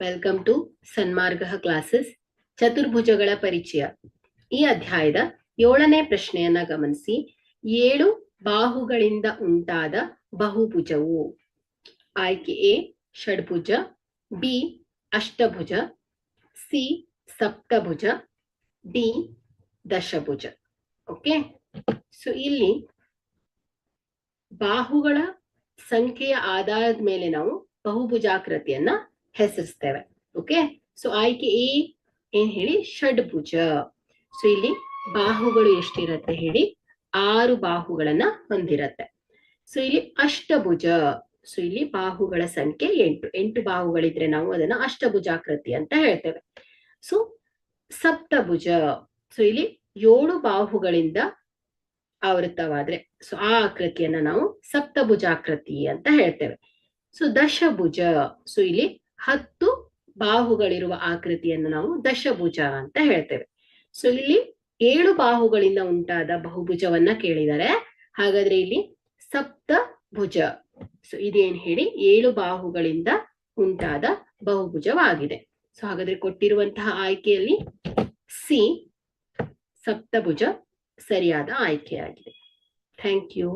Welcome to Sanmarga classes. ಚತುರ್ಭುಜಗಳ ಪರಿಚಯ. ಈ ಅಧ್ಯಾಯದ 7ನೇ ಪ್ರಶ್ನೆಯನ್ನ ಗಮನಿಸಿ. 7 ಬಾಹುಗಳಿಂದ ಉಂಟಾದ ಬಹುಭುಜವು. ಆಯ್ಕೆ ಎ ಷಡ್ಭುಜ, ಬಿ ಅಷ್ಟಭುಜ, ಸಿ ಸಪ್ತಭುಜ, ಡಿ ದಶಭುಜ. ಓಕೆ, ಸೊ ಇಲ್ಲಿ ಬಾಹುಗಳ ಸಂಖ್ಯೆಯ ಆಧಾರದ ಮೇಲೆ ನಾವು ಬಹುಭುಜಾಕೃತಿಯನ್ನ ಹೆಸರಿಸ್ತೇವೆ. ಓಕೆ, ಸೊ ಆಯ್ಕೆ ಎ ಏನ್ ಹೇಳಿ, ಷಡ್ಭುಜ. ಸೊ ಇಲ್ಲಿ ಬಾಹುಗಳು ಎಷ್ಟಿರತ್ತೆ ಹೇಳಿ, 6 ಬಾಹುಗಳನ್ನ ಹೊಂದಿರತ್ತೆ. ಸೊ ಇಲ್ಲಿ ಅಷ್ಟಭುಜ. ಸೊ ಇಲ್ಲಿ ಬಾಹುಗಳ ಸಂಖ್ಯೆ 8 ಬಾಹುಗಳಿದ್ರೆ ನಾವು ಅದನ್ನ ಅಷ್ಟಭುಜಾಕೃತಿ ಅಂತ ಹೇಳ್ತೇವೆ. ಸೊ ಸಪ್ತಭುಜ. ಸೊ ಇಲ್ಲಿ 7 ಬಾಹುಗಳಿಂದ ಆವೃತವಾದ್ರೆ ಸೊ ಆ ಆಕೃತಿಯನ್ನ ನಾವು ಸಪ್ತಭುಜಾಕೃತಿ ಅಂತ ಹೇಳ್ತೇವೆ. ಸೊ ದಶಭುಜ. ಸೊ ಇಲ್ಲಿ 10 ಬಾಹುಗಳಿರುವ ಆಕೃತಿಯನ್ನು ನಾವು ದಶಭುಜ ಅಂತ ಹೇಳ್ತೇವೆ. ಸೊ ಇಲ್ಲಿ 7 ಬಾಹುಗಳಿಂದ ಉಂಟಾದ ಬಹುಭುಜವನ್ನ ಕೇಳಿದರೆ, ಹಾಗಾದ್ರೆ ಇಲ್ಲಿ ಸಪ್ತಭುಜ. ಸೊ ಇದೇನ್ ಹೇಳಿ, 7 ಬಾಹುಗಳಿಂದ ಉಂಟಾದ ಬಹುಭುಜವಾಗಿದೆ. ಸೊ ಹಾಗಾದ್ರೆ ಕೊಟ್ಟಿರುವಂತಹ ಆಯ್ಕೆಯಲ್ಲಿ ಸಿ ಸಪ್ತಭುಜ ಸರಿಯಾದ ಆಯ್ಕೆಯಾಗಿದೆ. Thank you.